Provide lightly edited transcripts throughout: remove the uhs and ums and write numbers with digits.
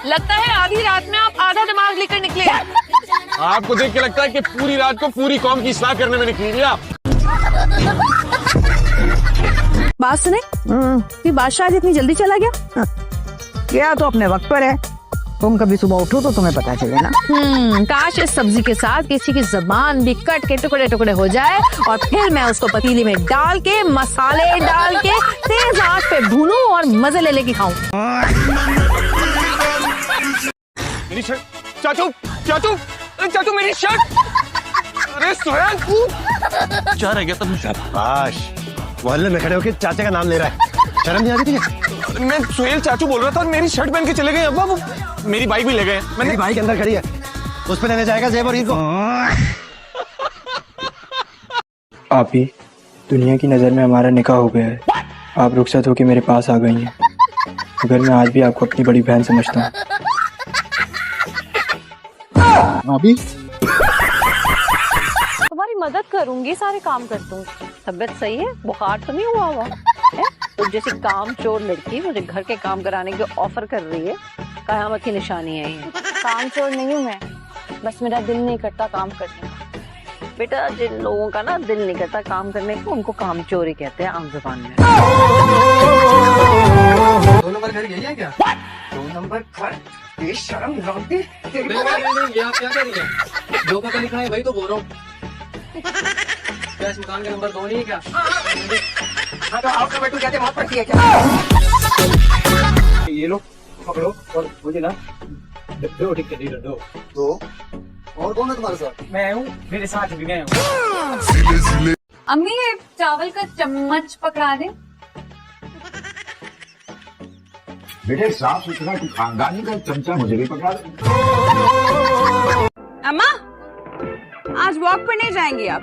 लगता है आधी रात में आप आधा दिमाग लेकर निकले। आपको देख के लगता है कि पूरी रात को पूरी कौम की इस्लाह करने में निकली थी आप। बात सुने, कि बादशाह आज इतनी जल्दी चला गया। गया तो अपने वक्त पर है, तुम कभी सुबह उठो तो तुम्हें पता चले ना। काश इस सब्जी के साथ किसी की जबान भी कट के टुकड़े टुकड़े हो जाए और फिर मैं उसको पतीली में डाल के मसाले डाल के तेज आंच पे भूनूं और मजे ले लेके खाऊं। मेरी शर्ट, चाचू चाचू चाचू मेरी शर्ट। अरे सोहेल क्या रह गया तुम? शाबाश, मोहल्ले में खड़े होकर चाचा का नाम ले रहा है, शर्म नहीं आ रही तुझे? मैं सोहेल चाचू बोल रहा था और मेरी शर्ट पहन के चले गए अब्बा। वो मेरी बाइक भी ले गए। मेरी बाइक अंदर खड़ी है, उस पे लेने जाएगा जेब और हीर को। आप ही दुनिया की नज़र में हमारा निकाह हो गया है। आप रुखसत होकर मेरे पास आ गई हैं, मगर मैं आज भी आपको अपनी बड़ी बहन समझता हूँ। अभी तुम्हारी मदद करूंगी, सारे काम कर दूं। तबीयत सही है? बुखार तो नहीं हुआ हुआ है? तो जैसे काम चोर लड़की मुझे घर के काम कराने के ऑफर कर रही है, कयामत की निशानी है ये। काम चोर नहीं हूँ मैं, बस मेरा दिल नहीं करता काम करने का। बेटा, जिन लोगों का ना दिल नहीं करता काम करने को, उनको काम चोरी कहते हैं आम जुबान में। 2 नंबर घर यही है क्या? 2 नंबर घर? ये शर्म लौटती नहीं, यहाँ क्या कर रही है? जो पता लिखा है वही तो बोल रहा हूँ। क्या इस मकान का नंबर 2 नहीं है क्या? हाँ तो आपका बेटू कहते बहुत पड़ती है क्या? ये लो पकड़ो और मुझे ना 2 टिकट दे दो। तो और कौन है तुम्हारे साथ? मैं हूँ, मेरे साथ भी गए हूँ। अम्मी ये चावल का चम्मच पकड़ा दे। बेटे साफ सुथरा तू खानदानी का चमचा मुझे भी पकड़ा दे। अम्मा, आज वॉक पर नहीं जाएंगी आप?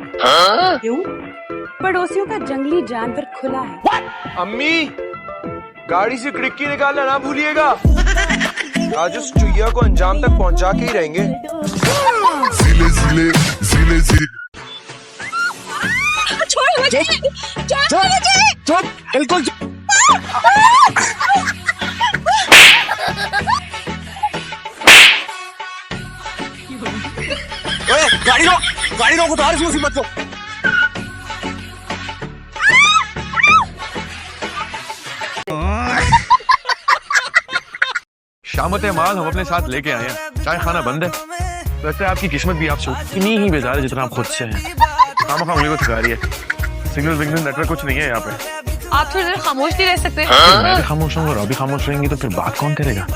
क्यों? पड़ोसियों का जंगली जानवर खुला है। अम्मी, गाड़ी से खिड़की निकालना ना भूलिएगा। आज उस चुईया को अंजाम तक पहुंचा के ही रहेंगे। छोड़ मुझे, छोड़ मुझे। बिल्कुल। गाड़ी रोक, उतार इस मुसीबत को। शामत माल हम अपने साथ लेके आए हैं, चाय खाना बंद है। वैसे आपकी किस्मत भी आपसे उतनी ही बेजार है जितना आप खुद से हैं। खामखा उंगली को थका रही है। सिग्नल नेटवर्क कुछ नहीं है यहाँ पे। आप थोड़ी देर खामोश नहीं रह सकते? मैं भी खामोश हूँ और अभी खामोश रहेंगी तो फिर बात कौन करेगा?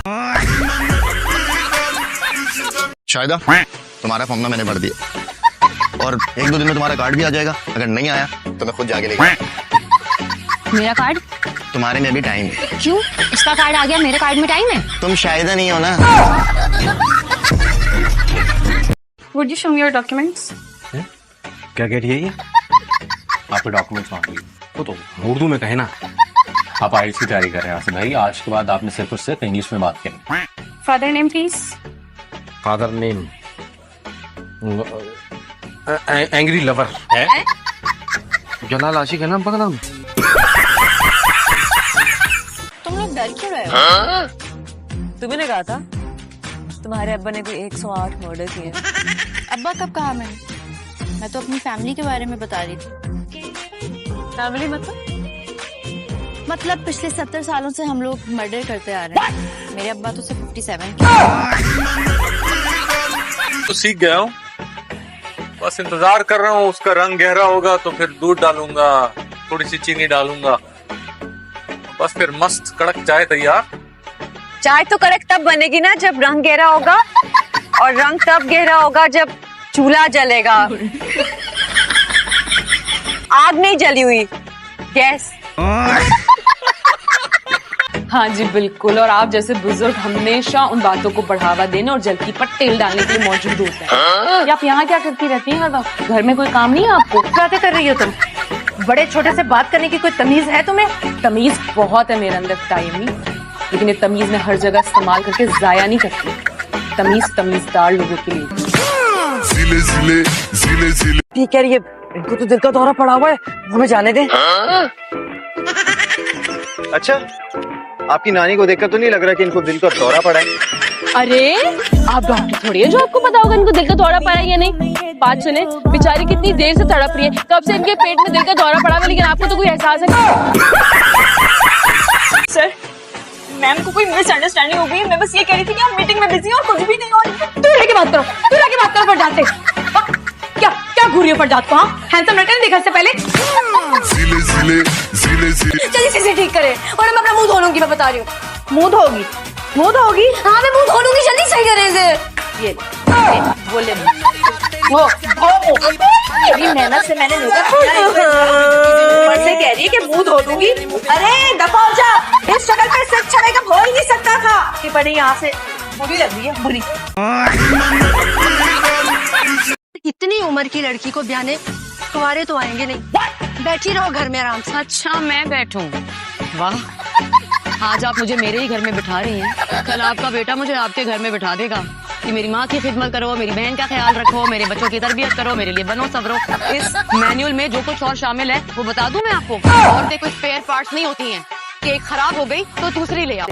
शायदा तुम्हारा फॉर्म ना मैंने भर दिया और 1-2 दिन में तुम्हारा कार्ड भी आ जाएगा। अगर नहीं आया तो मैं खुद जाके लेगा। मेरा कार्ड? तुम्हारे में भी टाइम है। क्यों? इसका कार्ड आ गया, मेरे कार्ड में टाइम है। तुम शायदा नहीं हो ना। Would you show me your documents? क्या कह रही है ये? आपके डॉक्यूमेंट्स मांग लिए वो तो उर्दू में कहे ना। आप आईएलटीएस की तैयारी कर रहे हैं आसिफ भाई। आज के बाद आपने सिर्फ और सिर्फ इंग्लिश में बात करनी। Father name please? Father name angry lover है। जलाल आशिक है ना आपका नाम? तुम लोग डर क्यों रहे हो? तुम्हें कहा था तुम्हारे अब्बा ने कोई 108 मर्डर किए। अब्बा कब कहा मैंने? मैं तो अपनी फैमिली के बारे में बता रही थी। फैमिली मतलब पिछले 70 सालों से हम लोग मर्डर करते आ रहे हैं। मेरे अब्बा तो सिर्फ 57 तो सीख गया हूँ, बस इंतजार कर रहा हूँ। उसका रंग गहरा होगा तो फिर दूध डालूंगा, थोड़ी सी चीनी डालूंगा, बस फिर मस्त कड़क चाय तैयार। चाय तो कड़क तब बनेगी ना जब रंग गहरा होगा, और रंग तब गहरा होगा जब चूल्हा जलेगा। आग नहीं जली हुई, गैस। हाँ जी बिल्कुल, और आप जैसे बुजुर्ग हमेशा उन बातों को बढ़ावा देने और जलती पर तेल डालने के लिए मौजूद होते हैं। आप यहाँ क्या करती रहती हैं हर वक्त? घर में कोई काम नहीं है आपको? बातें कर रही हो तुम? बड़े छोटे से बात करने की कोई तमीज है तुम्हें? तमीज बहुत है मेरे अंदर तायमी, लेकिन ये तमीज में हर जगह इस्तेमाल करके जाया नहीं करती। तमीज तमीजदार लोगों के लिए। ठीक है, ये इनको तो दिल का दौरा पड़ा हुआ है, हमें जाने दे। अच्छा, आपकी नानी को देखकर तो नहीं लग रहा कि इनको दिल का दौरा पड़ा है। अरे आप डॉक्टर थोड़ी है जो आपको पता होगा इनको दिल का दौरा पड़ा है या नहीं। बात सुने, बेचारी कितनी देर से तड़प रही है, कब से इनके पेट में दिल का दौरा पड़ा हुआ, लेकिन आपको तो कोई एहसास है। सर, मैम को कोई मिसअंडरस्टैंडिंग हो गई। मैं बस ये कह रही थी कि आप मीटिंग में बिजी हो और कुछ भी नहीं हो। तू रह के बात करो, तू रह के बात करो फरजाद से। क्या क्या घूरी हो फरजाद को? हाँ, हैंडसम लड़का नहीं देखा इससे पहले? चलिए इसे ठीक करें और मैं अपना मुंह धो लूंगी। मैं बता रही हूँ, मुंह धोगी, मुंह धोगी। हाँ मैं मुंह धो लूंगी, जल्दी सही करें इसे। ये बोले वो मेरी मेहनत से मैंने ऊपर से कह रही है कि मुंह धो दूंगी। अरे दफा हो जा, इस शक्ल पे सिर्फ छड़े का हो ही नहीं सकता था कि पड़े यहाँ से। बुरी लग रही है, बुरी। इतनी उम्र की लड़की को ब्याने कुंवारे तो आएंगे नहीं, बैठी रहो घर में आराम से। अच्छा मैं बैठूं? वाह, आज आप मुझे मेरे ही घर में बिठा रही हैं, कल आपका बेटा मुझे आपके घर में बिठा देगा कि मेरी माँ की खिदमत करो, मेरी बहन का ख्याल रखो, मेरे बच्चों की तरबियत करो, मेरे लिए बनो सवरो। इस मैनुअल में जो कुछ और शामिल है वो बता दूं मैं आपको। औरतें कोई स्पेयर पार्ट्स नहीं होती हैं कि एक खराब हो गई तो दूसरी ले आओ।